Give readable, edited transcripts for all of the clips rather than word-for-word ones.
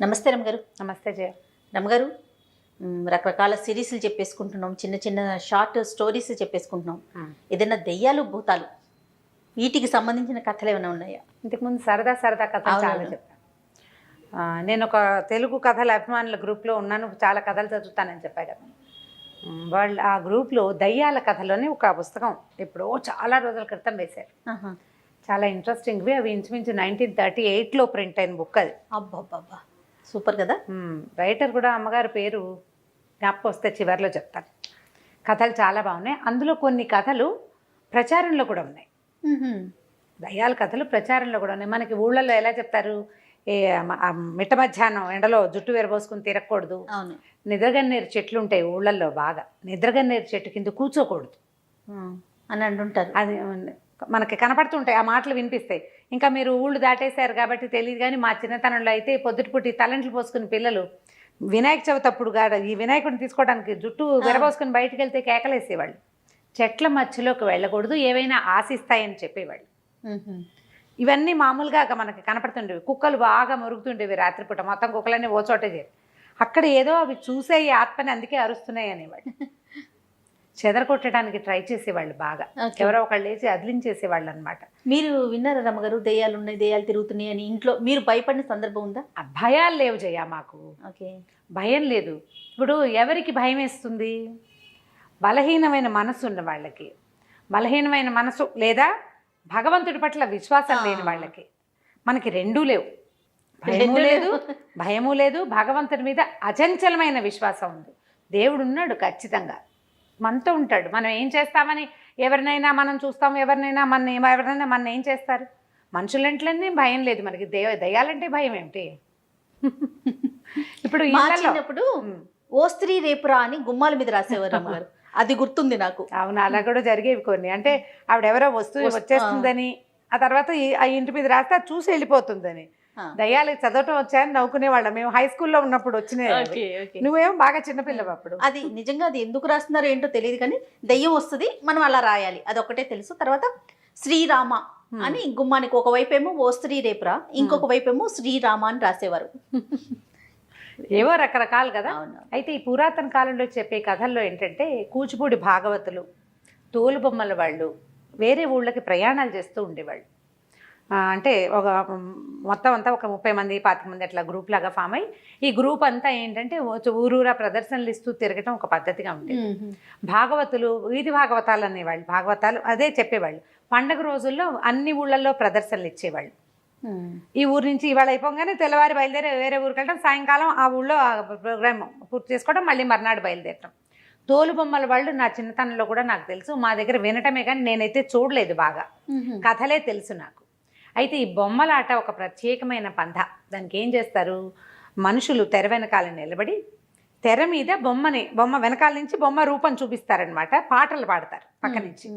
నమస్తే రమగారు. నమస్తే జయ. రమగారు, రకరకాల సిరీస్లు చెప్పేసుకుంటున్నాం, చిన్న చిన్న షార్ట్ స్టోరీస్ చెప్పేసుకుంటున్నాం. ఏదైనా దెయ్యాలు భూతాలు వీటికి సంబంధించిన కథలు ఏమైనా ఉన్నాయా? ఇంతకుముందు సరదా సరదా కథలు చాలా చెప్పాను. నేను ఒక తెలుగు కథల అభిమానుల గ్రూప్లో ఉన్నాను, చాలా కథలు చదువుతానని చెప్పాను కదా. వాళ్ళు ఆ గ్రూప్లో దయ్యాల కథలోని ఒక పుస్తకం ఎప్పుడో చాలా రోజుల క్రితం వేశారు. చాలా ఇంట్రెస్టింగ్వి. అవి ఇంచుమించు 1938లో ప్రింట్ అయిన బుక్ అది. అబ్బాబ్బా, సూపర్ కదా. రైటర్ కూడా అమ్మగారి పేరు జ్ఞాపకం వస్తే చివరిలో చెప్తాను. కథలు చాలా బాగున్నాయి. అందులో కొన్ని కథలు ప్రచారంలో కూడా ఉన్నాయి. దయ్యాల కథలు ప్రచారంలో కూడా ఉన్నాయి. మనకి ఊళ్ళల్లో ఎలా చెప్తారు, మిట్ట మధ్యాహ్నం ఎండలో జుట్టు విరబోసుకుని తిరగకూడదు, నిద్రగన్నేరు చెట్లు ఉంటాయి ఊళ్ళల్లో, బాగా నిద్రగన్నేరు చెట్టు కింద కూర్చోకూడదు అని అంటుంటారు. అది మనకి కనపడుతుంటాయి, ఆ మాటలు వినిపిస్తాయి. ఇంకా మీరు ఊళ్ళు దాటేశారు కాబట్టి తెలియదు, కానీ మా చిన్నతనంలో అయితే పొద్దుటిపుట్టి తలంట్లు పోసుకుని పిల్లలు వినాయక చవితి అప్పుడు ఈ వినాయకుడిని తీసుకోవడానికి జుట్టు విరబోసుకుని బయటకు వెళ్తే కేకలేసేవాళ్ళు. చెట్ల మధ్యలోకి వెళ్ళకూడదు, ఏవైనా ఆశిస్తాయని చెప్పేవాళ్ళు. ఇవన్నీ మామూలుగా మనకి కనపడుతుండేవి. కుక్కలు బాగా మురుగుతుండేవి రాత్రిపూట, మొత్తం కుక్కలన్నీ ఓ చోటే చేరి అక్కడ ఏదో అవి చూసే ఈ ఆత్మని అందుకే అరుస్తున్నాయి అనేవాళ్ళు. చెదరగొట్టడానికి ట్రై చేసేవాళ్ళు బాగా, ఎవరో ఒకళ్ళు వేసి అదిలించేసేవాళ్ళు అనమాట. మీరు విన్నారా రమ్మగారు, దెయ్యాలు ఉన్నాయి, దెయ్యాలు తిరుగుతున్నాయి అని ఇంట్లో మీరు భయపడిన సందర్భం ఉందా? భయాలు లేవు జయ, మాకు ఓకే, భయం లేదు. ఇప్పుడు ఎవరికి భయం వేస్తుంది? బలహీనమైన మనసు ఉన్న వాళ్ళకి, బలహీనమైన మనసు లేదా భగవంతుడి పట్ల విశ్వాసం లేని వాళ్ళకి. మనకి రెండూ లేవు, భయము లేదు, భగవంతుడి మీద అచంచలమైన విశ్వాసం ఉంది. దేవుడు ఉన్నాడు, ఖచ్చితంగా మనతో ఉంటాడు. మనం ఏం చేస్తామని ఎవరినైనా మనం చూస్తాం, ఎవరినైనా మన ఏం చేస్తారు? మనుషులంట్లనే భయం లేదు మనకి, దయ్యాలంటే భయం ఏమిటి? ఇప్పుడు చిన్నప్పుడు ఓ స్త్రీ రేపురా అని గుమ్మాల మీద రాసేవారు అమ్మగారు, అది గుర్తుంది నాకు. అవును, అలా కూడా జరిగేవి కొన్ని. అంటే ఆవిడెవరో వచ్చేస్తుందని, ఆ తర్వాత ఆ ఇంటి మీద రాస్తే అది చూసి వెళ్ళిపోతుందని. దయ్యాలకి చదవటం వచ్చాయని నవ్వుకునేవాళ్ళం మేము హై స్కూల్లో ఉన్నప్పుడు వచ్చినాయి. నువ్వేమో బాగా చిన్నపిల్లవు అప్పుడు. అది నిజంగా అది ఎందుకు రాస్తున్నారో ఏంటో తెలియదు, కానీ దయ్యం వస్తుంది, మనం అలా రాయాలి, అది ఒకటే తెలుసు. తర్వాత శ్రీరామ అని గుమ్మానికి ఒకవైపు ఏమో ఓ స్త్రీ రేపురా, ఇంకొక వైపు ఏమో శ్రీరామ అని రాసేవారు. ఏవో రకరకాలు కదా. అయితే ఈ పురాతన కాలంలో చెప్పే కథల్లో ఏంటంటే, కూచిపూడి భాగవతులు, తోలుబొమ్మల వాళ్ళు వేరే ఊళ్ళకి ప్రయాణాలు చేస్తూ ఉండేవాళ్ళు. అంటే ఒక మొత్తం అంతా ఒక 30 మంది 25 మంది అట్లా గ్రూప్ లాగా ఫామ్ అయ్యి, ఈ గ్రూప్ అంతా ఏంటంటే ఊరూరా ప్రదర్శనలు ఇస్తూ తిరగటం ఒక పద్ధతిగా ఉండేది. భాగవతులు వీధి భాగవతాలు అనేవాళ్ళు, భాగవతాలు అదే చెప్పేవాళ్ళు. పండగ రోజుల్లో అన్ని ఊళ్ళల్లో ప్రదర్శనలు ఇచ్చేవాళ్ళు. ఈ ఊరు నుంచి ఇవాళ అయిపోగానే తెల్లవారి బయలుదేరి వేరే ఊరికి వెళ్ళడం, సాయంకాలం ఆ ఊళ్ళో ప్రోగ్రామ్ పూర్తి చేసుకోవడం, మళ్ళీ మర్నాడు బయలుదేరటం. తోలుబొమ్మల వాళ్ళు నా చిన్నతనంలో కూడా నాకు తెలుసు, మా దగ్గర వినటమే కానీ నేనైతే చూడలేదు, బాగా కథలే తెలుసు నాకు. అయితే ఈ బొమ్మలాట ఒక ప్రత్యేకమైన పంథ. దానికి ఏం చేస్తారు, మనుషులు తెర వెనకాల నిలబడి తెర మీద బొమ్మ వెనకాల నుంచి బొమ్మ రూపం చూపిస్తారనమాట, పాటలు పాడతారు పక్క నుంచి.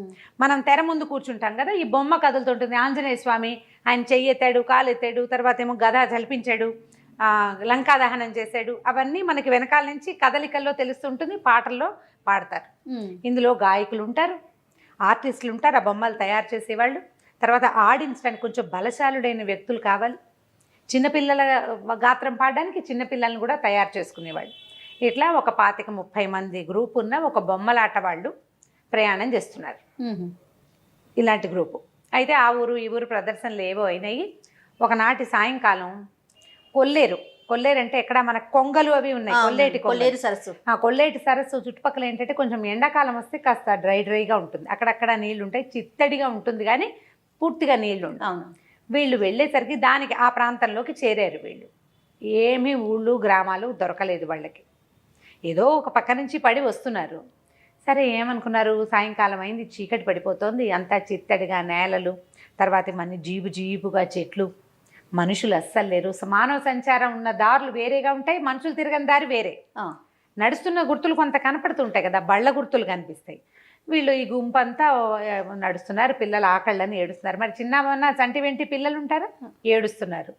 మనం తెర ముందు కూర్చుంటాం కదా, ఈ బొమ్మ కదులుతుంటుంది. ఆంజనేయ స్వామి ఆయన చెయ్యి ఎత్తాడు, కాలు ఎత్తాడు, తర్వాత ఏమో గద జలిపించాడు, లంకా దహనం చేశాడు, అవన్నీ మనకి వెనకాల నుంచి కదలికల్లో తెలుస్తుంటుంది, పాటల్లో పాడతారు. ఇందులో గాయకులు ఉంటారు, ఆర్టిస్టులు ఉంటారు, ఆ బొమ్మలు తయారు చేసేవాళ్ళు. తర్వాత ఆడించడానికి కొంచెం బలశాలుడైన వ్యక్తులు కావాలి. చిన్నపిల్లల గాత్రం పాడడానికి చిన్నపిల్లలను కూడా తయారు చేసుకునేవాళ్ళు. ఇట్లా ఒక 25-30 మంది గ్రూప్ ఉన్న ఒక బొమ్మలాట వాళ్ళు ప్రయాణం చేస్తున్నారు, ఇలాంటి గ్రూపు. అయితే ఆ ఊరు ఈ ఊరు ప్రదర్శనలు ఏవో అయినాయి. ఒకనాటి సాయంకాలం కొల్లేరు అంటే ఎక్కడ మన కొంగలు అవి ఉన్నాయి, కొల్లేటి సరస్సు చుట్టుపక్కల ఏంటంటే కొంచెం ఎండాకాలం వస్తే కాస్త డ్రైగా ఉంటుంది, అక్కడక్కడ నీళ్లు ఉంటాయి, చిత్తడిగా ఉంటుంది కానీ పూర్తిగా నీళ్లు ఉంటాయి. వీళ్ళు వెళ్ళేసరికి దానికి ఆ ప్రాంతంలోకి చేరారు. వీళ్ళు ఏమీ ఊళ్ళు గ్రామాలు దొరకలేదు వాళ్ళకి, ఏదో ఒక పక్క నుంచి పడి వస్తున్నారు. సరే ఏమనుకున్నారు, సాయంకాలం అయింది, చీకటి పడిపోతుంది, అంతా చిత్తడిగా నేలలు, తర్వాత మన జీబుగా చెట్లు, మనుషులు అస్సలు లేరు. మానవ సంచారం ఉన్న దారులు వేరేగా ఉంటాయి, మనుషులు తిరగని దారి వేరే. నడుస్తున్న గుర్తులు కొంత కనపడుతుంటాయి కదా, బళ్ళ గుర్తులు కనిపిస్తాయి. వీళ్ళు ఈ గుంపు అంతా నడుస్తున్నారు, పిల్లలు ఆకళ్ళని ఏడుస్తున్నారు. మరి చిన్న చంటి వెంటి పిల్లలు ఉంటారా, ఏడుస్తున్నారు.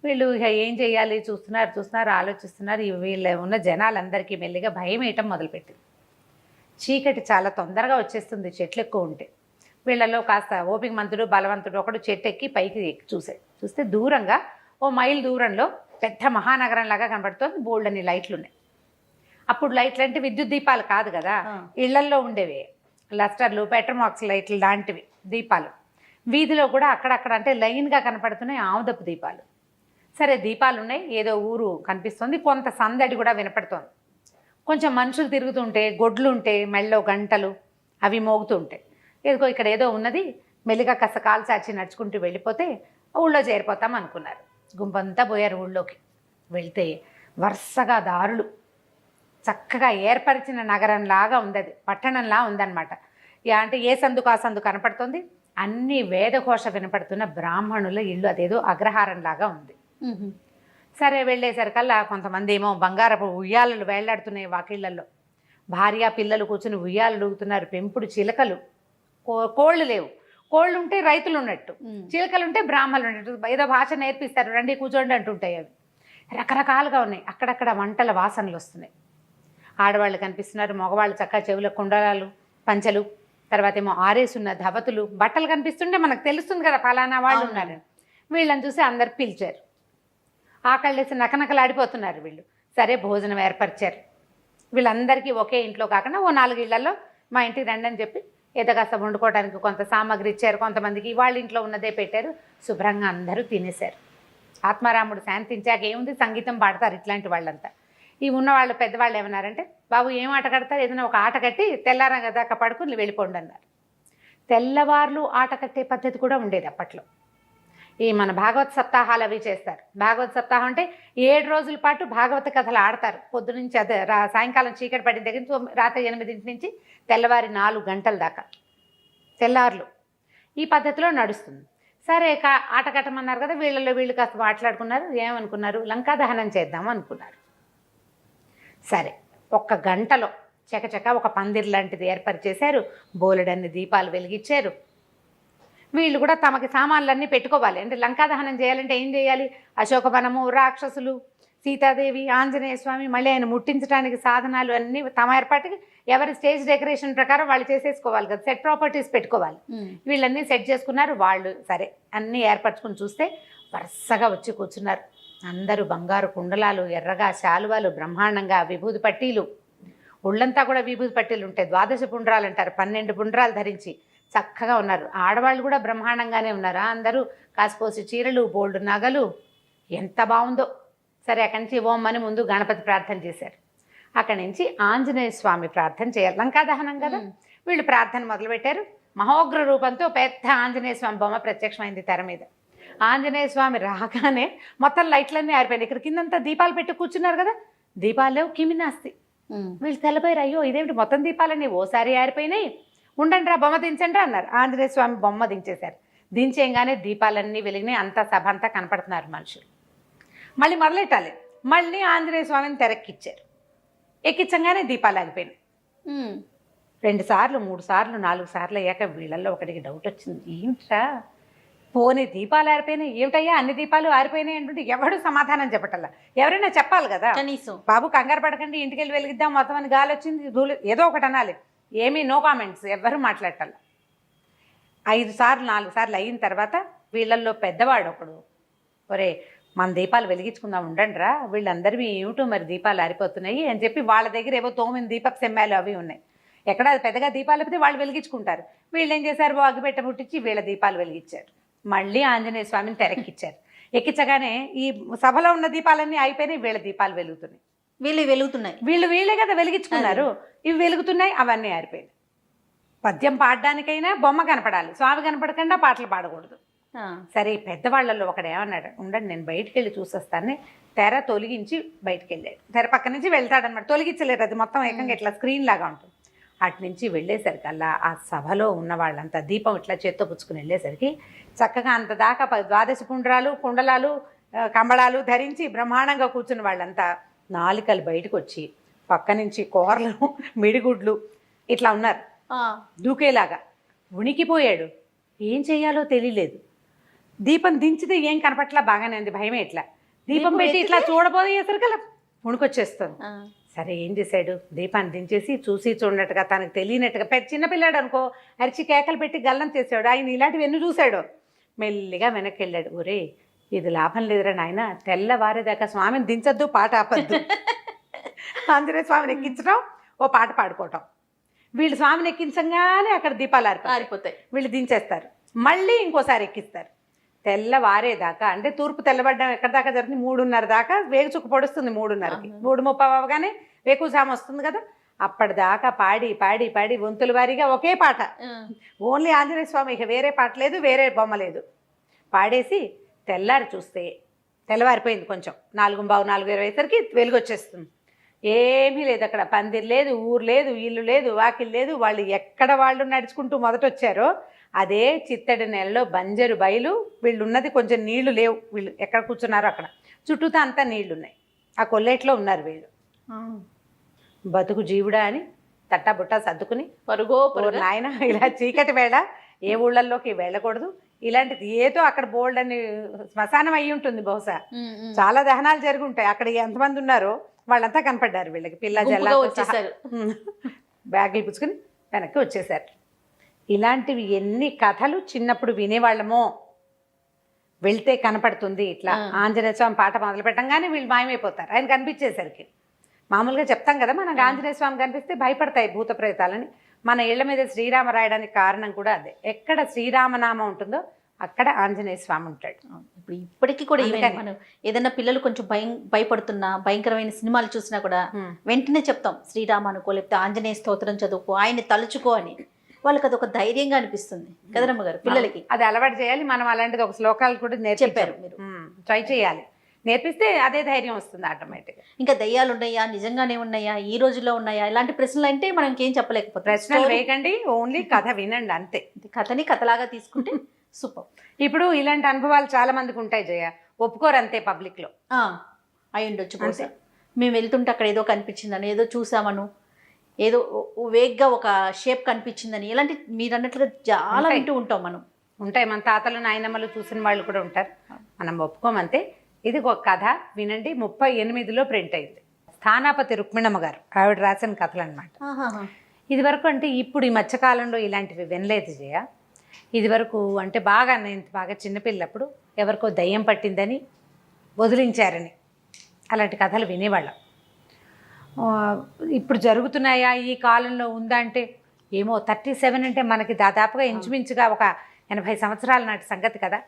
వీళ్ళు ఏం చేయాలి చూస్తున్నారు, ఆలోచిస్తున్నారు. వీళ్ళు ఉన్న జనాలందరికీ మెల్లిగా భయం వేయటం మొదలుపెట్టింది. చీకటి చాలా తొందరగా వచ్చేస్తుంది చెట్లు ఎక్కువ ఉంటే. వీళ్ళలో కాస్త ఓపిక మంతుడు బలవంతుడు ఒకడు చెట్టు ఎక్కి పైకి చూస్తే దూరంగా ఓ మైల్ దూరంలో పెద్ద మహానగరం లాగా కనబడుతోంది. బోల్డ్ అని లైట్లు ఉన్నాయి. అప్పుడు లైట్లు అంటే విద్యుత్ దీపాలు కాదు కదా, ఇళ్లల్లో ఉండేవి లస్టర్లు, పెట్రోమాక్స్ లైట్లు లాంటివి దీపాలు. వీధిలో కూడా అక్కడక్కడ అంటే లైన్గా కనపడుతున్నాయి ఆముదపు దీపాలు. సరే దీపాలు ఉన్నాయి, ఏదో ఊరు కనిపిస్తుంది, కొంత సందడి కూడా వినపడుతోంది. కొంచెం మనుషులు తిరుగుతుంటే, గొడ్లు ఉంటే, మెళ్ళో గంటలు అవి మోగుతూ ఉంటాయి. ఏదో ఇక్కడ ఏదో ఉన్నది, మెల్లిగా కాస్త కాలు చాచి నడుచుకుంటూ వెళ్ళిపోతే ఊళ్ళో చేరిపోతాం అనుకున్నారు. గుంపంతా పోయారు ఊళ్ళోకి. వెళ్తే వరుసగా దారులు, చక్కగా ఏర్పరిచిన నగరంలాగా ఉంది, అది పట్టణంలా ఉందన్నమాట. అంటే ఏ సందుకు ఆ సందు కనపడుతుంది, అన్ని వేదఘోష వినపడుతున్న బ్రాహ్మణుల ఇల్లు, అదేదో అగ్రహారంలాగా ఉంది. సరే వెళ్ళేసరికల్లా కొంతమంది ఏమో బంగారపు ఉయ్యాలలు వేళ్లాడుతున్నాయి వాకిళ్లలో, భార్య పిల్లలు కూర్చుని ఉయ్యాలలు ఊగుతున్నారు. పెంపుడు చిలకలు, కోళ్ళు లేవు, కోళ్ళు ఉంటే రైతులు ఉన్నట్టు, చిలకలు ఉంటే బ్రాహ్మణులు ఉన్నట్టు. ఏదో భాష నేర్పిస్తారు, రండి కూర్చోండి అంటుంటాయి. అవి రకరకాలుగా ఉన్నాయి. అక్కడక్కడ వంటల వాసనలు వస్తున్నాయి. ఆడవాళ్ళు కనిపిస్తున్నారు, మగవాళ్ళు చక్కగా చెవుల కుండలాలు, పంచలు, తర్వాత ఏమో ఆరేసున్న ధవతులు, బట్టలు కనిపిస్తుంటే మనకు తెలుస్తుంది కదా ఫలానా వాళ్ళు ఉన్నారు. వీళ్ళని చూసి అందరు పిలిచారు. ఆకళ్ళేసి నకనకలాడిపోతున్నారు వీళ్ళు. సరే భోజనం ఏర్పరిచారు. వీళ్ళందరికీ ఒకే ఇంట్లో కాకుండా ఓ 4 ఇళ్లలో మా ఇంటికి రండి అని చెప్పి ఏదో కాస్త వండుకోవడానికి కొంత సామాగ్రి ఇచ్చారు. కొంతమందికి వాళ్ళ ఇంట్లో ఉన్నదే పెట్టారు. శుభ్రంగా అందరూ తినేశారు. ఆత్మారాముడు శాంతించాక ఏముంది, సంగీతం పాడతారు ఇట్లాంటి వాళ్ళంతా. ఈ ఉన్నవాళ్ళు పెద్దవాళ్ళు ఏమన్నారంటే, బాబు ఏం ఆట కడతారు, ఏదైనా ఒక ఆట కట్టి తెల్లారం దాకా పడుకుని వెళ్ళిపోండి అన్నారు. తెల్లవార్లు ఆట కట్టే పద్ధతి కూడా ఉండేది అప్పట్లో. ఈ మన భాగవత సప్తాహాలు అవి చేస్తారు. భాగవత సప్తాహం అంటే 7 రోజుల పాటు భాగవత కథలు ఆడతారు. పొద్దు నుంచి అదే సాయంకాలం చీకటి పడిన దగ్గర నుంచి రాత్రి 8 నుంచి తెల్లవారి 4 గంటల దాకా తెల్లార్లు ఈ పద్ధతిలో నడుస్తుంది. సరే ఆట కట్టమన్నారు కదా, వీళ్ళలో వీళ్ళు కాస్త మాట్లాడుకున్నారు. ఏమనుకున్నారు, లంకా దహనం చేద్దాం అనుకున్నారు. సరే 1 గంటలో చకచక ఒక పందిరి లాంటిది ఏర్పరిచేశారు. బోలెడన్ని దీపాలు వెలిగించారు. వీళ్ళు కూడా తమకి సామాన్లన్నీ పెట్టుకోవాలి. అంటే లంకా దహనం చేయాలంటే ఏం చేయాలి, అశోకవనము, రాక్షసులు, సీతాదేవి, ఆంజనేయ స్వామి, మళ్ళీ ఆయన ముట్టించడానికి సాధనాలు అన్నీ తమ ఏర్పాటుకి ఎవరి స్టేజ్ డెకరేషన్ ప్రకారం వాళ్ళు చేసేసుకోవాలి కదా, సెట్ ప్రాపర్టీస్ పెట్టుకోవాలి. వీళ్ళన్నీ సెట్ చేసుకున్నారు. వాళ్ళు సరే అన్నీ ఏర్పరచుకుని చూస్తే వరుసగా వచ్చి కూర్చున్నారు. అందరూ బంగారు కుండలాలు, ఎర్రగా శాలువాలు, బ్రహ్మాండంగా విభూది పట్టీలు, ఒళ్ళంతా కూడా విభూది పట్టీలు ఉంటాయి. 12 పుండ్రాలు అంటారు, 12 పుండ్రాలు ధరించి చక్కగా ఉన్నారు. ఆడవాళ్ళు కూడా బ్రహ్మాండంగానే ఉన్నారా, అందరూ కాసిపోసి చీరలు, బోల్డ్ నగలు, ఎంత బాగుందో. సరే అక్కడి నుంచి ఓం అని ముందు గణపతి ప్రార్థన చేశారు. అక్కడి నుంచి ఆంజనేయ స్వామి ప్రార్థన చేయాలి, లంకా దహనం కదా. వీళ్ళు ప్రార్థన మొదలుపెట్టారు. మహోగ్ర రూపంతో పెద్ద ఆంజనేయ స్వామి బొమ్మ ప్రత్యక్షమైంది తెర మీద. ఆంజనేయ స్వామి రాగానే మొత్తం లైట్లన్నీ ఆరిపోయినాయి. ఇక్కడ కిందంతా దీపాలు పెట్టి కూర్చున్నారు కదా, దీపాలు లేవు, కిమినాస్తి. వీళ్ళు తెల్లపోయారు, అయ్యో ఇదేమిటి మొత్తం దీపాలన్నీ ఓసారి ఆరిపోయినాయి, ఉండండి రా బొమ్మ దించండి అన్నారు. ఆంజనేయ స్వామి బొమ్మ దించేశారు. దించేయగానే దీపాలన్నీ వెలిగినాయి. అంతా సభ అంతా కనపడుతున్నారు మనుషులు. మళ్ళీ మొదలెట్టాలి. మళ్ళీ ఆంజనేయ స్వామిని తెరక్కిచ్చారు. ఎక్కించగానే దీపాలు ఆగిపోయినాయి. 2 సార్లు 3 సార్లు 4 సార్లు అయ్యాక వీళ్ళల్లో ఒకటికి డౌట్ వచ్చింది, ఏమిట్రా పోనీ దీపాలు ఆరిపోయినాయి, ఏమిటయ్యా అన్ని దీపాలు ఆరిపోయినాయి అంటుంటే ఎవడు సమాధానం చెప్పటల్లా. ఎవరైనా చెప్పాలి కదా, కనీసం బాబు కంగారు పడకండి ఇంటికి వెళ్ళి వెలిగిద్దాం, మొత్తం అని గాలి వచ్చింది, ధూళి, ఏదో ఒకటి అనాలి. ఏమీ నో కామెంట్స్, ఎవ్వరూ మాట్లాడాల. 5 సార్లు 4 సార్లు అయిన తర్వాత వీళ్ళల్లో పెద్దవాడు ఒకడు, ఒరే మన దీపాలు వెలిగించుకుందాం ఉండండి రా, వీళ్ళందరివి ఏమిటో మరి దీపాలు ఆరిపోతున్నాయి అని చెప్పి వాళ్ళ దగ్గర ఏవో 9 దీపపు సెమ్మాలు అవి ఉన్నాయి. ఎక్కడ పెద్దగా దీపాలు అయిపోతే వాళ్ళు వెలిగించుకుంటారు. వీళ్ళు ఏం చేశారు, అగ్గిపెట్ట ముట్టించి వీళ్ళ దీపాలు వెలిగించారు. మళ్ళీ ఆంజనేయ స్వామిని తెరక్కిచ్చారు. ఎక్కించగానే ఈ సభలో ఉన్న దీపాలన్నీ అయిపోయినాయి, వీళ్ళ దీపాలు వెలుగుతున్నాయి. వీళ్ళే కదా వెలిగించుకున్నారు, ఇవి వెలుగుతున్నాయి, అవన్నీ ఆరిపోయినాయి. పద్యం పాడడానికైనా బొమ్మ కనపడాలి, స్వామి కనపడకుండా పాటలు పాడకూడదు. సరే పెద్దవాళ్ళల్లో ఒకడు ఏమన్నాడు, ఉండండి నేను బయటికి వెళ్ళి చూసొస్తాను. తెర తొలగించి బయటికి వెళ్ళాడు. తెర పక్క నుంచి వెళ్తాడనమాట, తొలగించలేరు, అది మొత్తం ఏకంగా ఇట్లా స్క్రీన్ లాగా ఉంటుంది. అటు నుంచి వెళ్ళేసరికల్లా ఆ సభలో ఉన్న వాళ్ళంతా దీపం ఇట్లా చేత్తో పుచ్చుకుని వెళ్ళేసరికి చక్కగా అంత దాకా 12 పుండ్రాలు, కుండలాలు, కంబళాలు ధరించి బ్రహ్మాండంగా కూర్చున్న వాళ్ళంతా నాలికలు బయటకు వచ్చి పక్క నుంచి కూరలు, మిడిగుడ్లు ఇట్లా ఉన్నారు దూకేలాగా. ఉనికిపోయాడు, ఏం చేయాలో తెలియలేదు. దీపం దించితే ఏం కనపట్లా, బాగానే ఉంది, భయమే. ఇట్లా దీపం పెట్టి ఇట్లా చూడబోయేసరికల్లా ఉణుకొచ్చేస్తుంది. సరే ఏం చేశాడు, దీపాన్ని దించేసి చూసి చూడనట్టుగా, తనకు తెలియనట్టుగా, చిన్నపిల్లాడు అనుకో, అరిచి కేకలు పెట్టి గల్లం చేసాడు. ఆయన ఇలాంటివి ఎన్ని చూశాడు. మెల్లిగా వెనక్కి వెళ్ళాడు. ఒరే ఇది లాభం లేదురా నాయన, తెల్లవారేదాకా స్వామిని దించొద్దు, పాట ఆపద్దు. ఆంజనేయ స్వామిని ఎక్కించడం, ఓ పాట పాడుకోవటం. వీళ్ళు స్వామిని ఎక్కించగానే అక్కడ దీపాలు ఆరిపోతాయి, వీళ్ళు దించేస్తారు, మళ్ళీ ఇంకోసారి ఎక్కిస్తారు. తెల్లవారేదాకా అంటే తూర్పు తెల్లబడ్డం ఎక్కడి దాకా జరుగుతుంది, 3:30 దాకా వేగు చుక్క పొడుస్తుంది. 3:30కి 3:30 అవగానే వేకుసాము వస్తుంది కదా, అప్పటిదాకా పాడి పాడి పాడి వంతుల వారీగా ఒకే పాట, ఓన్లీ ఆంజనేయ స్వామి, ఇక వేరే పాట లేదు, వేరే బొమ్మ లేదు. పాడేసి తెల్లారి చూస్తే తెల్లవారిపోయింది. కొంచెం 4:15 4:20 అయ్యేసరికి వెలుగు వచ్చేస్తుంది. ఏమీ లేదు అక్కడ, పందిరి లేదు, ఊరు లేదు, ఇల్లు లేదు, వాకిలు లేదు. వాళ్ళు ఎక్కడ వాళ్ళు నడుచుకుంటూ మొదట వచ్చారో అదే చిత్తడి నెలలో బంజరు బయలు. వీళ్ళు ఉన్నది కొంచెం నీళ్లు లేవు, వీళ్ళు ఎక్కడ కూర్చున్నారో అక్కడ చుట్టూతా అంతా నీళ్లు ఉన్నాయి. ఆ కొల్లేట్లో ఉన్నారు వీళ్ళు. బతుకు జీవుడా అని తట్టా బుట్టా సర్దుకుని పరుగో నాయన, ఇలా చీకటి వేళ ఏ ఊళ్ళల్లోకి వెళ్ళకూడదు, ఇలాంటిది ఏదో అక్కడ బోల్డ్ అని శ్మశానం అయ్యి ఉంటుంది బహుశా, చాలా దహనాలు జరిగి ఉంటాయి అక్కడ. ఎంతమంది ఉన్నారో వాళ్ళంతా కనపడ్డారు వీళ్ళకి, పిల్ల జల్లా వచ్చేసారు, బ్యాగులు పుచ్చుకుని వెనక్కి వచ్చేసారు. ఇలాంటివి ఎన్ని కథలు చిన్నప్పుడు వినేవాళ్ళమో. వెళ్తే కనపడుతుంది ఇట్లా ఆంజనేయ స్వామి పాట మొదలు పెట్టంగానే వీళ్ళు మాయమైపోతారు ఆయన కనిపించేసరికి. మామూలుగా చెప్తాం కదా, మనకు ఆంజనేయ స్వామి కనిపిస్తే భయపడతాయి భూత ప్రేతాలని. మన ఇళ్ల మీద శ్రీరామ రాయడానికి కారణం కూడా అదే. ఎక్కడ శ్రీరామనామం ఉంటుందో అక్కడ ఆంజనేయ స్వామి ఉంటాడు. ఇప్పుడు ఇప్పటికీ కూడా మనం ఏదైనా పిల్లలు కొంచెం భయపడుతున్నా, భయంకరమైన సినిమాలు చూసినా కూడా వెంటనే చెప్తాం శ్రీరామ అనుకో, లేకపోతే ఆంజనేయ స్తోత్రం చదువుకో, ఆయన్ని తలుచుకో అని. వాళ్ళకి అది ఒక ధైర్యంగా అనిపిస్తుంది కదరమ్మ గారు పిల్లలకి. అది అలవాటు చేయాలి మనం. అలాంటిది ఒక శ్లోకాలు కూడా చెప్పారు మీరు, ట్రై చేయాలి. నేర్పిస్తే అదే ధైర్యం వస్తుంది ఆటోమేటిక్గా. ఇంకా దయ్యాలు ఉన్నాయా, నిజంగానే ఉన్నాయా, ఈ రోజుల్లో ఉన్నాయా, ఇలాంటి ప్రశ్నలు అంటే మనం ఇంకేం చెప్పలేకపోతే. ప్రశ్నలు వేయకండి, ఓన్లీ కథ వినండి అంతే. కథని కథలాగా తీసుకుంటే సూపర్. ఇప్పుడు ఇలాంటి అనుభవాలు చాలా మందికి ఉంటాయి జయ, ఒప్పుకోరు అంతే పబ్లిక్లో. అయి ఉండొచ్చు బహుశా. మేము వెళ్తుంటే అక్కడ ఏదో కనిపించిందని, ఏదో చూసామను, ఏదో వేగ్గా ఒక షేప్ కనిపించిందని, ఇలాంటి మీరు అన్నట్లుగా చాలా వింటూ ఉంటాం మనం. ఉంటాయి, మన తాతలు నాయనమ్మలు చూసిన వాళ్ళు కూడా ఉంటారు. మనం ఒప్పుకోమంతే. ఇది ఒక కథ వినండి, 38లో ప్రింట్ అయింది. స్థానాపతి రుక్మిణమ్మ గారు, ఆవిడ రాసిన కథలు అనమాట. ఇది వరకు అంటే ఇప్పుడు ఈ మధ్యకాలంలో ఇలాంటివి వినలేదు జయ. ఇది వరకు అంటే బాగా నేను బాగా చిన్నపిల్లప్పుడు ఎవరికో దయ్యం పట్టిందని వదిలించారని అలాంటి కథలు వినేవాళ్ళం. ఇప్పుడు జరుగుతున్నాయా ఈ కాలంలో ఉందా అంటే ఏమో. 37 అంటే మనకి దాదాపుగా ఇంచుమించుగా ఒక 80 సంవత్సరాల నాటి సంగతి కదా.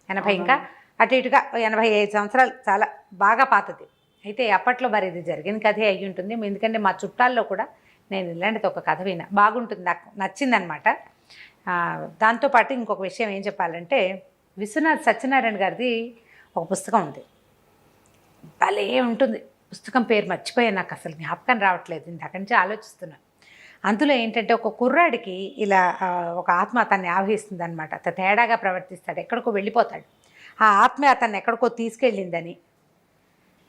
80 ఇంకా అటు ఇటుగా 85 సంవత్సరాలు, చాలా బాగా పాతది. అయితే అప్పట్లో మరి ఇది జరిగిన కథే అయ్యి ఉంటుంది. ఎందుకంటే మా చుట్టాల్లో కూడా నేను ఇలాంటిది ఒక కథ విన్నా, బాగుంటుంది, నాకు నచ్చిందనమాట. దాంతోపాటు ఇంకొక విషయం ఏం చెప్పాలంటే, విశ్వనాథ్ సత్యనారాయణ గారిది ఒక పుస్తకం ఉంది, భలే ఉంటుంది. పుస్తకం పేరు మర్చిపోయాను, నాకు అసలు జ్ఞాపకం రావట్లేదు, ఇంతక నుంచి ఆలోచిస్తున్నాను. అందులో ఏంటంటే ఒక కుర్రాడికి ఇలా ఒక ఆత్మ అతన్ని ఆవహిస్తుంది అనమాట. అతను తేడాగా ప్రవర్తిస్తాడు, ఎక్కడికో వెళ్ళిపోతాడు. ఆ ఆత్మ అతన్ని ఎక్కడికో తీసుకెళ్ళిందని.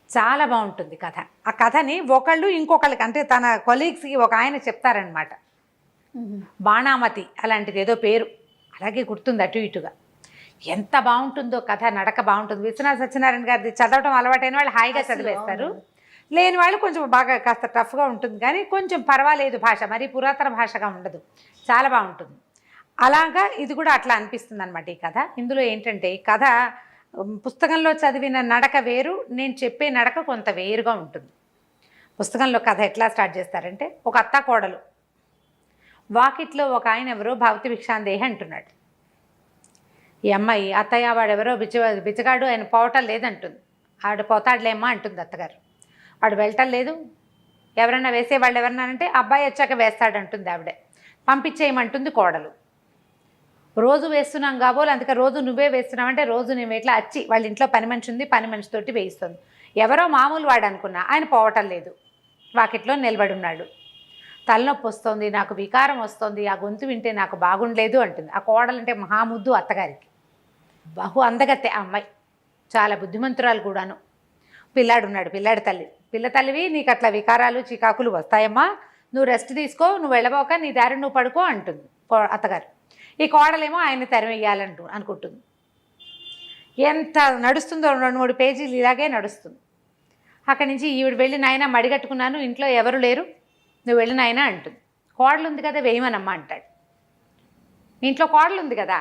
చాలా బాగుంటుంది కథ. ఆ కథని ఒకళ్ళు ఇంకొకళ్ళకి అంటే తన కొలీగ్స్కి ఒక ఆయన చెప్తారనమాట. బాణామతి అలాంటిది ఏదో పేరు, అలాగే గుర్తుంది అటు ఇటుగా. ఎంత బాగుంటుందో కథ, నడక బాగుంటుంది. విశ్వనాథ సత్యనారాయణ గారిది చదవటం అలవాటైన వాళ్ళు హాయిగా చదివేస్తారు, లేని వాళ్ళు కొంచెం బాగా కాస్త టఫ్గా ఉంటుంది, కానీ కొంచెం పర్వాలేదు. భాష మరీ పురాతన భాషగా ఉండదు, చాలా బాగుంటుంది. అలాగా ఇది కూడా అట్లా అనిపిస్తుంది అనమాట ఈ కథ. ఇందులో ఏంటంటే ఈ కథ పుస్తకంలో చదివిన నడక వేరు, నేను చెప్పే నడక కొంత వేరుగా ఉంటుంది. పుస్తకంలో కథ ఎట్లా స్టార్ట్ చేస్తారంటే, ఒక అత్త కోడలు వాకిట్లో ఒక ఆయన ఎవరో భవతి భిక్షాందేహి అంటున్నాడు. ఈ అమ్మాయి అత్తయ్య వాడెవరో బిచ్చగాడు, ఆయన పోవటం లేదంటుంది. ఆవిడ పోతాడులేమ్మా అంటుంది అత్తగారు. వాడు వెళ్ళటం లేదు, ఎవరైనా వేసేవాళ్ళు ఎవరన్నారంటే అబ్బాయి వచ్చాక వేస్తాడంటుంది ఆవిడే. పంపించేయమంటుంది కోడలు. రోజు వేస్తున్నాం కాబోలు, అందుకే రోజు నువ్వే వేస్తున్నావంటే రోజు నేను ఇట్లా వచ్చి వాళ్ళ ఇంట్లో పని మనిషి ఉంది, పని మనిషితోటి వేయిస్తుంది. ఎవరో మామూలు వాడు అనుకున్నా, ఆయన పోవటం లేదు, వాకిట్లో నిలబడి ఉన్నాడు. తలనొప్పి వస్తుంది, నాకు వికారం వస్తుంది, ఆ గొంతు వింటే నాకు బాగుండలేదు అంటుంది. ఆ కోడలంటే మహాముద్దు అత్తగారికి, బహు అందగత్తె ఆ అమ్మాయి, చాలా బుద్ధిమంతురాలు కూడాను. పిల్లాడు ఉన్నాడు, పిల్లాడి తల్లి. పిల్ల తల్లివి నీకు అట్లా వికారాలు చికాకులు వస్తాయమ్మా, నువ్వు రెస్ట్ తీసుకో, నువ్వు వెళ్ళబోక నీ దారి నువ్వు పడుకో అంటుంది అత్తగారు. ఈ కోడలేమో ఆయన తెరవేయాలంటూ అనుకుంటుంది. ఎంత నడుస్తుందో 2-3 పేజీలు ఇలాగే నడుస్తుంది. అక్కడి నుంచి ఈవిడ వెళ్ళి నాయన మడిగట్టుకున్నాను, ఇంట్లో ఎవరు లేరు, నువ్వు వెళ్ళి నాయన అంటుంది. కోడలు ఉంది కదా వేయమనమ్మా అంటాడు. ఇంట్లో కోడలు ఉంది కదా,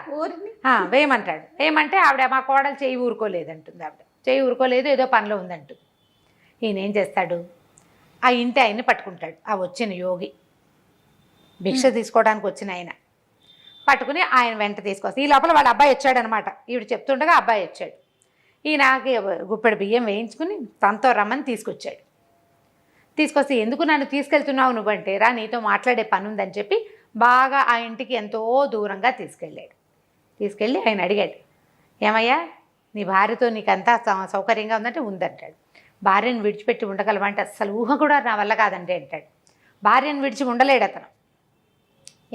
వేయమంటాడు. వేయమంటే ఆవిడ మా కోడలు చేయి ఊరుకోలేదంటుంది. ఆవిడ చేయి ఊరుకోలేదు, ఏదో పనిలో ఉందంటుంది. ఈయన ఏం చేస్తాడు, ఆ ఇంటి ఆయన్ని పట్టుకుంటాడు. ఆ వచ్చిన యోగి, భిక్ష తీసుకోవడానికి వచ్చిన ఆయన పట్టుకుని ఆయన వెంట తీసుకొస్తాడు. ఈ లోపల వాళ్ళ అబ్బాయి వచ్చాడనమాట. ఈవిడ చెప్తుండగా అబ్బాయి వచ్చాడు. ఈయనకి గుప్పెడు బియ్యం వేయించుకుని తనతో రమ్మని తీసుకొచ్చాడు. తీసుకొస్తే ఎందుకు నన్ను తీసుకెళ్తున్నావు నువ్వంటే, రా నీతో మాట్లాడే పని ఉందని చెప్పి బాగా ఆ ఇంటికి ఎంతో దూరంగా తీసుకెళ్ళాడు. తీసుకెళ్ళి ఆయన అడిగాడు, ఏమయ్యా నీ భార్యతో నీకంతా సౌకర్యంగా ఉందంటే ఉందంటాడు. భార్యను విడిచిపెట్టి ఉండగలవంటే అస్సలు ఊహ కూడా నా వల్ల కాదంటే అంటాడు. భార్యను విడిచి ఉండలేడు అతను.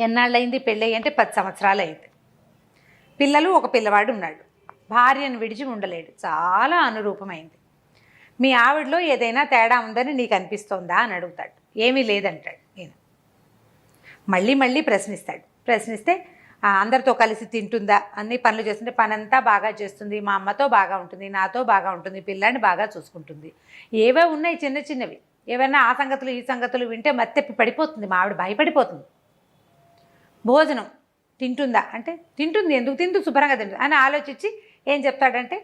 ఎన్నాళ్ళయింది పెళ్ళి అంటే 10 సంవత్సరాలు అయింది. పిల్లలు, ఒక పిల్లవాడు ఉన్నాడు. భార్యను విడిచి ఉండలేడు. చాలా అనురూపమైంది. మీ ఆవిడలో ఏదైనా తేడా ఉందని నీకు అనిపిస్తోందా అని అడుగుతాడు. ఏమీ లేదంటాడు. నేను మళ్ళీ మళ్ళీ ప్రశ్నిస్తాడు. ప్రశ్నిస్తే అందరితో కలిసి తింటుందా, అన్ని పనులు చేస్తుంటే పనంతా బాగా చేస్తుంది, మా అమ్మతో బాగా ఉంటుంది, నాతో బాగా ఉంటుంది, పిల్లాన్ని బాగా చూసుకుంటుంది. ఏవో ఉన్నాయి చిన్న చిన్నవి, ఏవైనా ఆ సంగతులు ఈ సంగతులు వింటే మత్తెప్పి పడిపోతుంది. మా ఆవిడ భయపడిపోతుంది. భోజనం తింటుందా అంటే తింటుంది, ఎందుకు తింటూ శుభ్రంగా తింటుంది అని ఆలోచించి ఏం చెప్తాడంటే,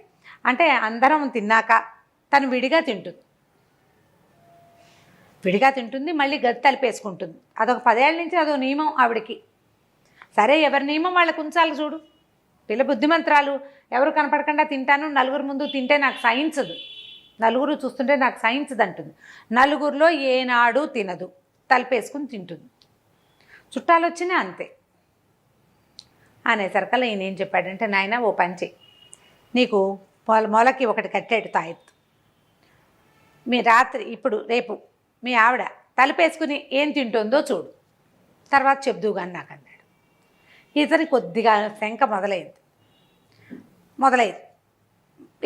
అంటే అందరం తిన్నాక తను విడిగా తింటుంది, విడిగా తింటుంది, మళ్ళీ గది తలిపేసుకుంటుంది. అదొక 10 ఏళ్ళ నుంచి అదొక నియమం ఆవిడకి. సరే, ఎవరి నియమం వాళ్ళకు ఉంచాలి చూడు. పిల్ల బుద్ధిమంత్రాలు, ఎవరు కనపడకుండా తింటాను, నలుగురు ముందు తింటే నాకు సహించదు, నలుగురు చూస్తుంటే నాకు సహించదు అంటుంది. నలుగురిలో ఏనాడు తినదు, తలిపేసుకుని తింటుంది. చుట్టాలు వచ్చినా అంతే. అనేసరికల్లా ఈయన ఏం చెప్పాడంటే, నాయన ఓ పంచి, నీకు మొలకి ఒకటి కట్టాడు తాయెత్తు. మీ రాత్రి ఇప్పుడు రేపు మీ ఆవిడ తలుపేసుకుని ఏం తింటుందో చూడు, తర్వాత చెప్దువు కానీ నాకు అన్నాడు. ఇతని కొద్దిగా శంక మొదలైంది.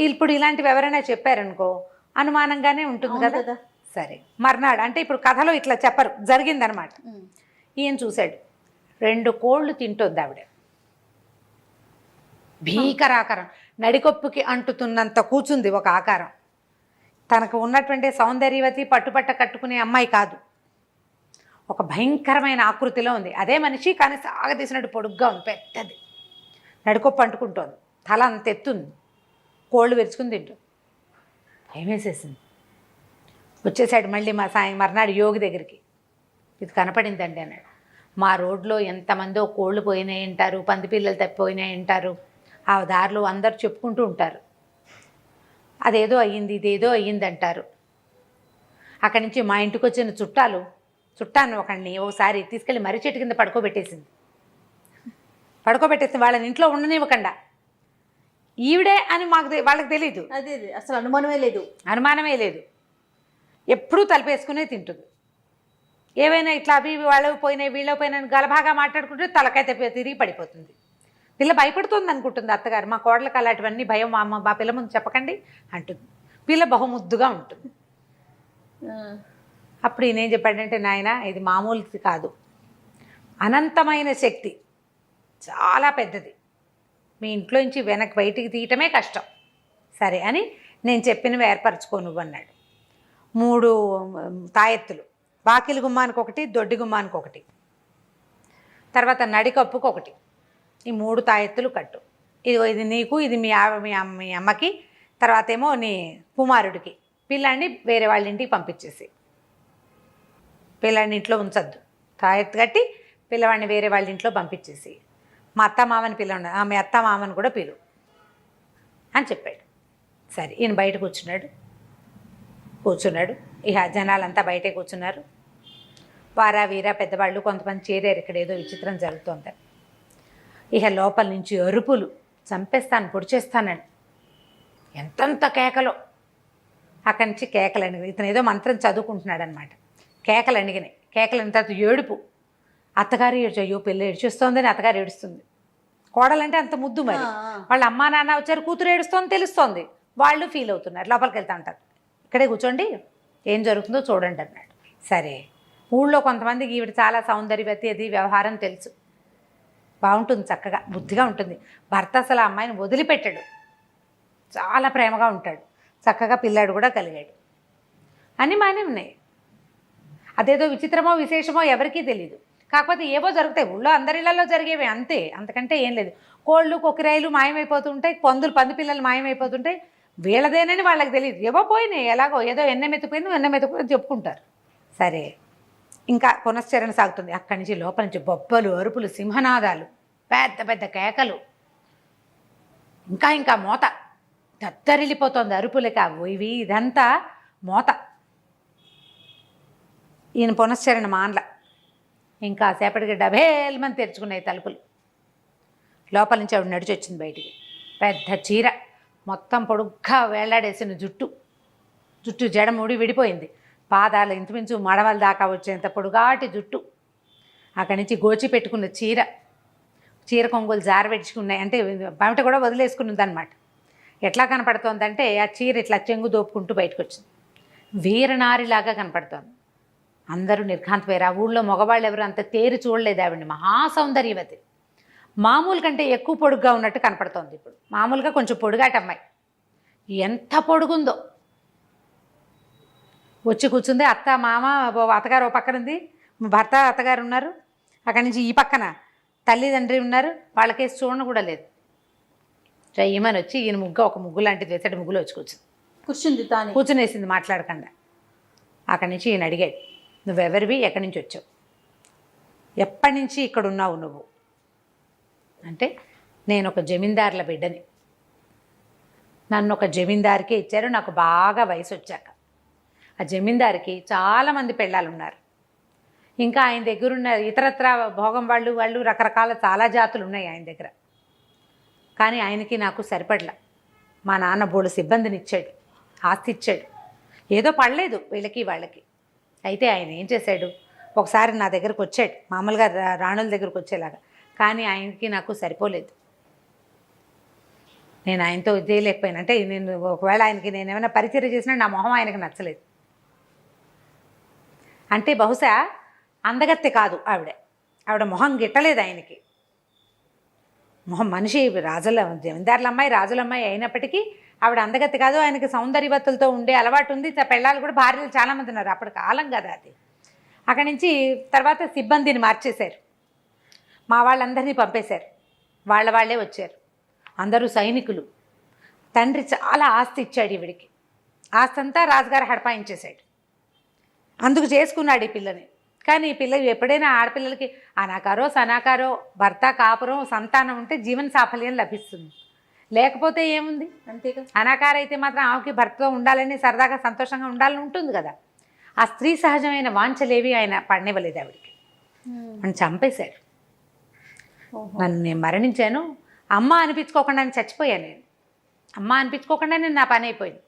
ఇప్పుడు ఇలాంటివి ఎవరైనా చెప్పారనుకో అనుమానంగానే ఉంటుంది కదా. సరే, మర్నాడు అంటే ఇప్పుడు కథలో ఇట్లా చెప్పరు, జరిగిందనమాట. ఈయన చూశాడు, 2 కోళ్ళు తింటుంది ఆవిడ. భీకరాకారం, నడికొప్పుకి అంటుతున్నంత కూర్చుంది ఒక ఆకారం. తనకు ఉన్నటువంటి సౌందర్యవతి పట్టుపట్ట కట్టుకునే అమ్మాయి కాదు, ఒక భయంకరమైన ఆకృతిలో ఉంది. అదే మనిషి కానీ సాగదీసినట్టు పొడుగ్గా ఉంది, పెద్దది. నడికొప్పు అంటుకుంటోంది, తల అంత ఎత్తుంది, కోళ్ళు విరుచుకుని తింటుంది. భయం వేసేసింది. వచ్చేసాడు మళ్ళీ మర్నాడు యోగి దగ్గరికి. ఇది కనపడిందండి అన్నాడు. మా రోడ్లో ఎంతమందో కోళ్ళు పోయినాయి అంటారు, పంది పిల్లలు తప్పిపోయినాయి అంటారు, ఆ దారిలో అందరు చెప్పుకుంటూ ఉంటారు. అదేదో అయ్యింది, ఇదేదో అయ్యింది అంటారు. అక్కడి నుంచి మా ఇంటికి వచ్చిన చుట్టాను ఒకడిని ఒకసారి తీసుకెళ్ళి మర్రి చెట్టు కింద పడుకోబెట్టేసింది. వాళ్ళని ఇంట్లో ఉండనివ్వకుండా. ఈవిడే అని వాళ్ళకి తెలీదు. అదే అసలు అనుమానమే లేదు. ఎప్పుడూ తలపేసుకునే తింటుంది. ఏవైనా ఇట్లా అవి వాళ్ళవి పోయినాయి వీళ్ళవి పోయినాయి గలభాగా మాట్లాడుకుంటే తలకాయ తిరిగి పడిపోతుంది. పిల్ల భయపడుతుంది అనుకుంటుంది అత్తగారు, మా కోడలకు అలాంటివన్నీ భయం, మా పిల్ల ముందు చెప్పకండి అంటుంది. పిల్ల బహుముద్దుగా ఉంటుంది. అప్పుడు ఈయన ఏం చెప్పాడంటే, నాయన ఇది మామూలుది కాదు, అనంతమైన శక్తి, చాలా పెద్దది, మీ ఇంట్లో నుంచి బయటికి తీయటమే కష్టం. సరే అని నేను చెప్పినవి ఏర్పరచుకో నువ్వు అన్నాడు. 3 తాయెత్తులు, వాకిలి గుమ్మానికి ఒకటి, దొడ్డి గుమ్మానికి ఒకటి, తర్వాత నడికప్పుకు ఒకటి, ఈ 3 తాయెత్తులు కట్టు. ఇది నీకు, ఇది మీ అమ్మకి, తర్వాత ఏమో నీ కుమారుడికి. పిల్లాన్ని వేరే వాళ్ళ ఇంటికి పంపించేసి, పిల్లాడిని ఇంట్లో ఉంచద్దు, తాయెత్తు కట్టి పిల్లవాడిని వేరే వాళ్ళ ఇంట్లో పంపించేసి, మా అత్తమామని పిల్లవాడిని, మీ అత్తమామని కూడా పిలు అని చెప్పాడు. సరే, ఈయన బయట కూర్చున్నాడు. ఇక జనాలంతా బయటే కూర్చున్నారు. వారా వీరా పెద్దవాళ్ళు కొంతమంది చేరారు. ఇక్కడ ఏదో విచిత్రం జరుగుతోంది. ఇక లోపల నుంచి అరుపులు, చంపేస్తాను, పొడిచేస్తానని ఎంతంత కేకలో. అక్కడి నుంచి కేకలు అణిగినాయి. ఇతను ఏదో మంత్రం చదువుకుంటున్నాడు అనమాట. కేకలు అణిగినాయి. కేకలు అయిన తర్వాత ఏడుపు. అత్తగారు అయ్యో పిల్ల ఏడ్చేస్తోందని అత్తగారు ఏడుస్తుంది. కోడలంటే అంత ముద్దు. మరి వాళ్ళ అమ్మా నాన్న వచ్చారు, కూతురు ఏడుస్తోంది తెలుస్తోంది, వాళ్ళు ఫీల్ అవుతున్నారు. లోపలికి వెళ్తా ఉంటారు. ఇక్కడే కూర్చోండి, ఏం జరుగుతుందో చూడండి అన్నాడు. సరే, ఊళ్ళో కొంతమందికి ఈవిడ చాలా సౌందర్యవతి, అది వ్యవహారం తెలుసు, బాగుంటుంది, చక్కగా బుద్ధిగా ఉంటుంది. భర్త అసలు ఆ అమ్మాయిని వదిలిపెట్టాడు, చాలా ప్రేమగా ఉంటాడు, చక్కగా పిల్లాడు కూడా కలిగాడు అని మానే ఉన్నాయి. అదేదో విచిత్రమో విశేషమో ఎవరికీ తెలియదు. కాకపోతే ఏవో జరుగుతాయి, ఊళ్ళో అందరిళ్లలో జరిగేవి అంతే, అంతకంటే ఏం లేదు. కోళ్ళు కొక్కిరాయిలు మాయమైపోతుంటాయి, పంది పిల్లలు మాయమైపోతుంటాయి. వీళ్ళదేనని వాళ్ళకి తెలియదు, ఏవో పోయినాయి, ఎలాగో ఏదో ఎన్నెమెత్తుకుపోయింది చెప్పుకుంటారు. సరే, ఇంకా పునశ్చరణ సాగుతుంది. అక్కడి నుంచి లోపల నుంచి బొబ్బలు, అరుపులు, సింహనాదాలు, పెద్ద పెద్ద కేకలు, ఇంకా మోత దద్దరిల్లిపోతుంది. అరుపులకి ఇవి ఇదంతా మోత. ఈయన పునశ్చరణ మాన్ల. ఇంకా సేపటికి డబేల్మని తెరుచుకున్నాయి తలుపులు. లోపల నుంచి ఆవిడ నడిచి వచ్చింది బయటికి. పెద్ద చీర, మొత్తం పొడుగ్గా వేలాడేసిన జుట్టు జడముడి విడిపోయింది. పాదాలు ఇంచుమించు మడవల దాకా వచ్చేంత పొడుగాటి జుట్టు. అక్కడి నుంచి గోచి పెట్టుకున్న చీర కొంగులు జారబెట్టుకున్నాయి, అంటే బయట కూడా వదిలేసుకుని ఉందన్నమాట. ఎట్లా కనపడుతోందంటే ఆ చీర ఇట్లా చెంగు దోపుకుంటూ బయటకు వచ్చింది. వీరనారిలాగా కనపడుతోంది. అందరూ నిర్ఘాంతపోయారు. ఆ ఊళ్ళో మగవాళ్ళు ఎవరు అంత తేరి చూడలేదు ఆవిడని. మహాసౌందర్యవతి, మామూలు కంటే ఎక్కువ పొడుగ్గా ఉన్నట్టు కనపడుతోంది. ఇప్పుడు మామూలుగా కొంచెం పొడుగాటి అమ్మాయి, ఎంత పొడుగుందో. వచ్చి కూర్చుంది. అత్త మామ అత్తగారు ఓ పక్కన ఉంది, భర్త అత్తగారు ఉన్నారు. అక్కడి నుంచి ఈ పక్కన తల్లిదండ్రి ఉన్నారు. వాళ్ళకేసి చూడను కూడా లేదు. ఈమెను వచ్చి ఈయన ఒక ముగ్గు లాంటిది వేసాడు. ముగ్గులో వచ్చి కూర్చునేసింది మాట్లాడకుండా. అక్కడి నుంచి ఈయన అడిగాడు, నువ్వెవరివి, ఎక్కడి నుంచి వచ్చావు, ఎప్పటి నుంచి ఇక్కడ ఉన్నావు నువ్వు అంటే, నేను ఒక జమీందారుల బిడ్డని, నన్ను ఒక జమీందారికే ఇచ్చారు నాకు బాగా వయసు వచ్చాక. ఆ జమీందారికి చాలామంది పెళ్ళాలు ఉన్నారు. ఇంకా ఆయన దగ్గర ఉన్న ఇతరత్ర భోగం వాళ్ళు రకరకాల చాలా జాతులు ఉన్నాయి ఆయన దగ్గర. కానీ ఆయనకి నాకు సరిపడలా. మా నాన్న బోడు సిబ్బందిని ఇచ్చాడు, ఆస్తి ఇచ్చాడు, ఏదో పడలేదు వీళ్ళకి వాళ్ళకి. అయితే ఆయన ఏం చేశాడు, ఒకసారి నా దగ్గరకు వచ్చాడు, మామూలుగా రాణుల దగ్గరకు వచ్చేలాగా. కానీ ఆయనకి నాకు సరిపోలేదు. నేను ఆయనతో చేయలేకపోయాను. అంటే నేను ఒకవేళ ఆయనకి నేను ఏమైనా పరిచయం చేసినా నా మొహం ఆయనకు నచ్చలేదు. అంటే బహుశా అందగత్తె కాదు ఆవిడ మొహం గిట్టలేదు ఆయనకి. మొహం మనిషి జమీందారుల అమ్మాయి, రాజుల అమ్మాయి అయినప్పటికీ ఆవిడ అందగత్తె కాదు. ఆయనకి సౌందర్యవతులతో ఉండే అలవాటు ఉంది. పెళ్ళాలు కూడా భార్యలు చాలామంది ఉన్నారు. అప్పటి కాలం కదా అది. అక్కడి నుంచి తర్వాత సిబ్బందిని మార్చేశారు, మా వాళ్ళందరినీ పంపేశారు. వాళ్ళే వచ్చారు, అందరూ సైనికులు. తండ్రి చాలా ఆస్తి ఇచ్చాడు ఈవిడికి. ఆస్తి అంతా రాజుగారు హడపాయించేశాడు. అందుకు చేసుకున్నాడు ఈ పిల్లని. కానీ ఈ పిల్ల ఎప్పుడైనా ఆడపిల్లలకి అనాకారో సనాకారో భర్త కాపురం సంతానం ఉంటే జీవన సాఫల్యం లభిస్తుంది. లేకపోతే ఏముంది, అంతేగా. అనాకార అయితే మాత్రం ఆమెకి భర్తతో ఉండాలని, సరదాగా సంతోషంగా ఉండాలని ఉంటుంది కదా. ఆ స్త్రీ సహజమైన వాంఛలేవి ఆయన పడనివ్వలేదు ఆవిడికి. నన్ను చంపేశారు. నేను మరణించాను, అమ్మ అనిపించుకోకుండా చచ్చిపోయాను. నేను అమ్మ అనిపించుకోకుండా నా పని అయిపోయింది.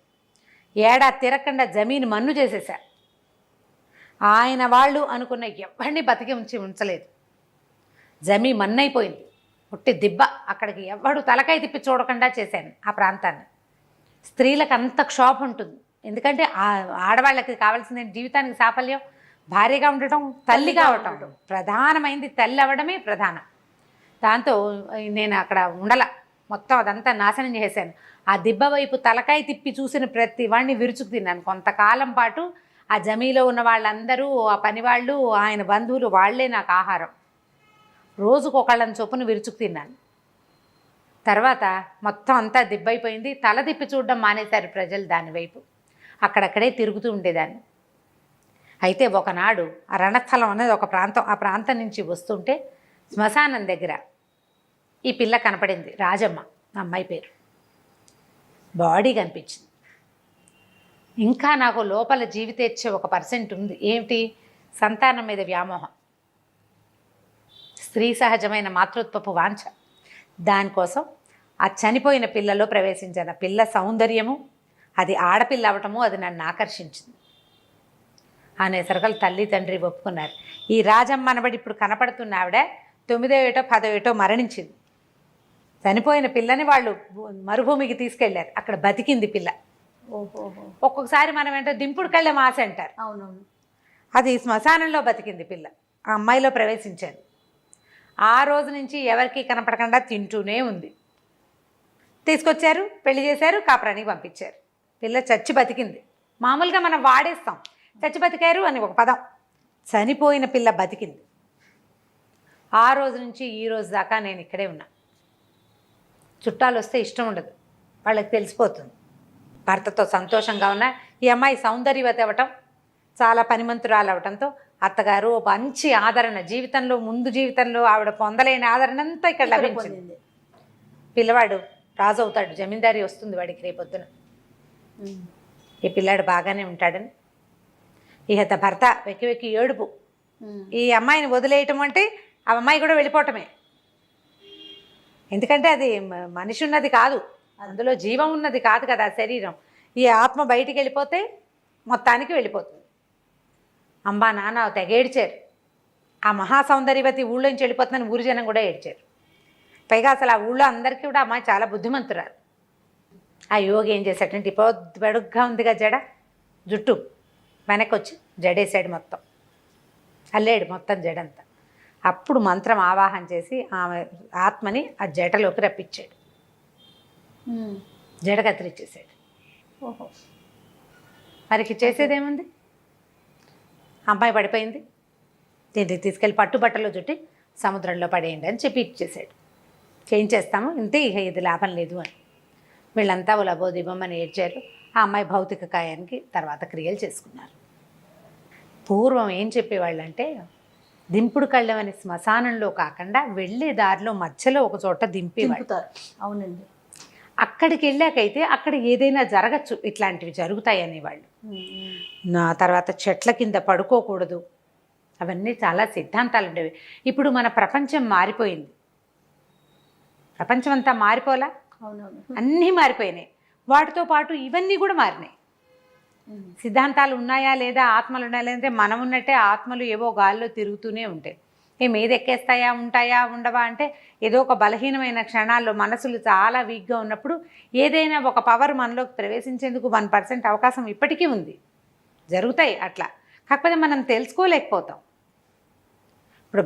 ఏడాది తిరగకుండా జమీన్ మన్ను చేసేసా. ఆయన వాళ్ళు అనుకున్న ఎవరిని బతికి ఉంచలేదు. జమీ మన్నైపోయింది, ఒట్టి దిబ్బ. అక్కడికి ఎవడు తలకాయ తిప్పి చూడకుండా చేశాను ఆ ప్రాంతాన్ని. స్త్రీలకు అంత క్షోభ ఉంటుంది. ఎందుకంటే ఆడవాళ్ళకి కావాల్సిన జీవితానికి సాఫల్యం భార్యగా ఉండటం, తల్లి కావటం ప్రధానమైంది. తల్లి అవ్వడమే ప్రధానం. దాంతో నేను అక్కడ మొత్తం అదంతా నాశనం చేశాను. ఆ దిబ్బ వైపు తలకాయ తిప్పి చూసిన ప్రతి వాడిని విరుచుకు తిన్నాను. కొంతకాలం పాటు ఆ జమీలో ఉన్న వాళ్ళందరూ, ఆ పనివాళ్ళు, ఆయన బంధువులు, వాళ్లే నాకు ఆహారం. రోజుకు ఒకళ్ళని చొప్పున విరుచుకు తిన్నాను. తర్వాత మొత్తం అంతా దిబ్బైపోయింది. తల తిప్పి చూడడం మానేశారు ప్రజలు దానివైపు. అక్కడక్కడే తిరుగుతూ ఉండేదాన్ని. అయితే ఒకనాడు ఆ రణస్థలం అనేది ఒక ప్రాంతం, ఆ ప్రాంతం నుంచి వస్తుంటే శ్మశానం దగ్గర ఈ పిల్ల కనపడింది. రాజమ్మ అమ్మాయి పేరు. బాడీ కనిపించింది. ఇంకా నాకు లోపల జీవితేచ్ఛ 1% ఉంది. ఏమిటి? సంతానం మీద వ్యామోహం, స్త్రీ సహజమైన మాతృత్వపు వాంఛ. దానికోసం ఆ చనిపోయిన పిల్లలో ప్రవేశించిన పిల్ల సౌందర్యము, అది ఆడపిల్ల అవటము, అది నన్ను ఆకర్షించింది అనేసరికలు తల్లి తండ్రి ఒప్పుకున్నారు. ఈ రాజమ్మ అనబడి ఇప్పుడు కనపడుతున్న ఆవిడ 9వ ఏటో 10వ ఏటో మరణించింది. చనిపోయిన పిల్లని వాళ్ళు మరుభూమికి తీసుకెళ్లారు. అక్కడ బతికింది పిల్ల. ఒక్కొక్కసారి మనం ఏంటో దింపుడు కళ్ళెం ఆశ అంటారు. అవునవును. అది శ్మశానంలో బతికింది పిల్ల. ఆ అమ్మాయిలో ప్రవేశించాను. ఆ రోజు నుంచి ఎవరికి కనపడకుండా తింటూనే ఉంది. తీసుకొచ్చారు, పెళ్లి చేశారు, కాపురానికి పంపించారు. పిల్ల చచ్చి బతికింది. మామూలుగా మనం వాడేస్తాం చచ్చి బతికారు అని ఒక పదం. చనిపోయిన పిల్ల బతికింది. ఆ రోజు నుంచి ఈ రోజు దాకా నేను ఇక్కడే ఉన్నా. చుట్టాలు వస్తే ఇష్టం ఉండదు, వాళ్ళకి తెలిసిపోతుంది. భర్తతో సంతోషంగా ఉన్న ఈ అమ్మాయి సౌందర్యవతి అవ్వటం, చాలా పనిమంతురాలు అవటంతో అత్తగారు ఒక మంచి ఆదరణ, జీవితంలో ముందు జీవితంలో ఆవిడ పొందలేని ఆదరణ అంతా ఇక్కడ లభించింది. పిల్లవాడు రాజు అవుతాడు, జమీందారీ వస్తుంది వాడికి రేపొద్దున. ఈ పిల్లాడు బాగానే ఉంటాడని ఇహత భర్త వెక్కి వెక్కి ఏడుపు. ఈ అమ్మాయిని వదిలేయటం అంటే ఆ అమ్మాయి కూడా వెళ్ళిపోవటమే. ఎందుకంటే అది మనిషి ఉన్నది కాదు, అందులో జీవం ఉన్నది కాదు కదా శరీరం. ఈ ఆత్మ బయటికి వెళ్ళిపోతే మొత్తానికి వెళ్ళిపోతుంది. అమ్మా నాన్న తెగేడ్చారు. ఆ మహాసౌందర్యవతి ఊళ్ళోంచి వెళ్ళిపోతుందని ఊరి జనం కూడా ఏడ్చారు. పైగా అసలు ఆ ఊళ్ళో అందరికీ కూడా అమ్మాయి చాలా బుద్ధిమంతురాలు. ఆ యోగి ఏం చేశాడంటే బడుగ్గా ఉందిగా జడ, జుట్టు వెనక్కి వచ్చి జడేసాడు, మొత్తం అల్లేడు మొత్తం జడంతా. అప్పుడు మంత్రం ఆవాహన చేసి ఆమె ఆత్మని ఆ జటలోకి రప్పించాడు, జడ కత్తిరించేసాడు. ఓహో, మరికి చేసేదేముంది? అమ్మాయి పడిపోయింది, దీన్ని తీసుకెళ్ళి పట్టుబట్టలో చుట్టి సముద్రంలో పడేయండి అని చెప్పి ఇచ్చేసాడు. ఏం చేస్తాము, ఇంతే, ఇక ఇది లాభం లేదు అని. వీళ్ళంతా లబోదిబొమ్మని ఏడ్చారు. ఆ అమ్మాయి భౌతిక కాయానికి తర్వాత క్రియలు చేసుకున్నారు. పూర్వం ఏం చెప్పేవాళ్ళంటే, దింపుడు కళ్ళం అనే శ్మశానంలో కాకుండా వెళ్ళే దారిలో మధ్యలో ఒక చోట దింపేవాళ్ళు. అవునండి. అక్కడికి వెళ్ళాకైతే అక్కడ ఏదైనా జరగచ్చు, ఇట్లాంటివి జరుగుతాయి అనేవాళ్ళు. నా తర్వాత చెట్ల కింద పడుకోకూడదు, అవన్నీ చాలా సిద్ధాంతాలు ఉండేవి. ఇప్పుడు మన ప్రపంచం మారిపోయింది, ప్రపంచం అంతా మారిపోలా, అవునవును, అన్నీ మారిపోయినాయి. వాటితో పాటు ఇవన్నీ కూడా మారినాయి. సిద్ధాంతాలు ఉన్నాయా లేదా, ఆత్మలు ఉన్నాయా లేదంటే మనం ఉన్నట్టే ఆత్మలు ఏవో గాల్లో తిరుగుతూనే ఉంటాయి. మీద ఎక్కేస్తాయా, ఉంటాయా, ఉండవా అంటే ఏదో ఒక బలహీనమైన క్షణాల్లో మనసులు చాలా వీక్గా ఉన్నప్పుడు ఏదైనా ఒక పవర్ మనలోకి ప్రవేశించేందుకు 1% అవకాశం ఇప్పటికీ ఉంది, జరుగుతాయి అట్లా. కాకపోతే మనం తెలుసుకోలేకపోతాం. ఇప్పుడు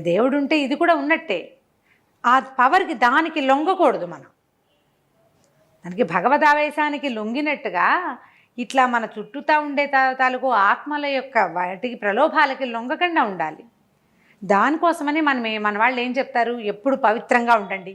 దేవుడు ఉంటే ఇది కూడా ఉన్నట్టే. ఆ పవర్కి దానికి లొంగకూడదు మనం. దానికి భగవదావేశానికి లొంగినట్టుగా ఇట్లా మన చుట్టూతా ఉండే తాలూకు ఆత్మల యొక్క వాటికి ప్రలోభాలకి లొంగకుండా ఉండాలి. దానికోసమని మన వాళ్ళు ఏం చెప్తారు, ఎప్పుడు పవిత్రంగా ఉండండి,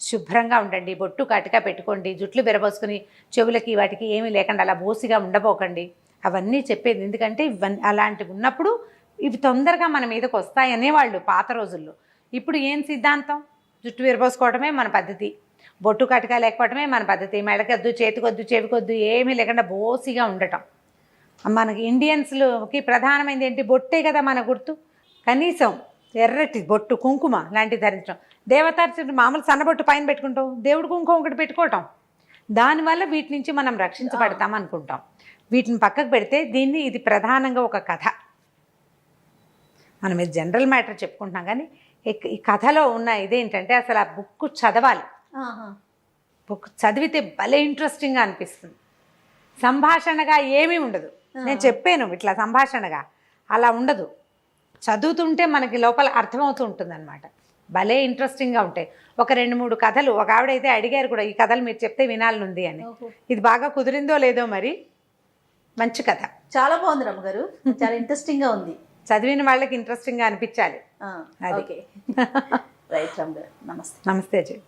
శుభ్రంగా ఉండండి, బొట్టు కాటిగా పెట్టుకోండి, జుట్లు బెరబోసుకుని చెవులకి వాటికి ఏమీ లేకుండా అలా బోసిగా ఉండబోకండి, అవన్నీ చెప్పేది. ఎందుకంటే ఇవన్నీ అలాంటివి ఉన్నప్పుడు ఇవి తొందరగా మన మీదకి వస్తాయి అనేవాళ్ళు పాత రోజుల్లో. ఇప్పుడు ఏం సిద్ధాంతం, జుట్టు విరబోసుకోవడమే మన పద్ధతి, బొట్టు కటక లేకపోవడమే మన పద్ధతి, మెడకొద్దు, చేతికొద్దు, చెవికొద్దు, ఏమీ లేకుండా బోసిగా ఉండటం. మనకి ఇండియన్స్కి ప్రధానమైనది ఏంటి, బొట్టే కదా మన గుర్తు. కనీసం ఎర్రటి బొట్టు, కుంకుమ లాంటివి ధరించడం. దేవతార్చన మామూలు సన్నబొట్టు పైన పెట్టుకుంటాం, దేవుడు కుంకుమ ఒకటి పెట్టుకోవటం. దానివల్ల వీటి నుంచి మనం రక్షించబడతాం అనుకుంటాం. వీటిని పక్కకు పెడితే ఇది ప్రధానంగా ఒక కథ. మనం ఇది జనరల్ మ్యాటర్ చెప్పుకుంటున్నాం, కానీ ఈ కథలో ఉన్న ఇదేంటంటే అసలు ఆ బుక్ చదవాలి. బుక్ చదివితే భలే ఇంట్రెస్టింగ్గా అనిపిస్తుంది. సంభాషణగా ఏమీ ఉండదు, నేను చెప్పాను ఇట్లా సంభాషణగా, అలా ఉండదు. చదువుతుంటే మనకి లోపల అర్థమవుతూ ఉంటుంది అనమాట. భలే ఇంట్రెస్టింగ్గా ఉంటాయి. ఒక 2-3 కథలు, ఒక ఆవిడైతే అడిగారు కూడా, ఈ కథలు మీరు చెప్తే వినాలనుంది అని. ఇది బాగా కుదిరిందో లేదో మరి, మంచి కథ, చాలా బాగుంది రమ్మగారు, చాలా ఇంట్రెస్టింగ్గా ఉంది. చదివిన వాళ్ళకి ఇంట్రెస్టింగ్గా అనిపించాలి. ఓకే, రైట్ రమ్మగారు, నమస్తే. నమస్తే అజయ్.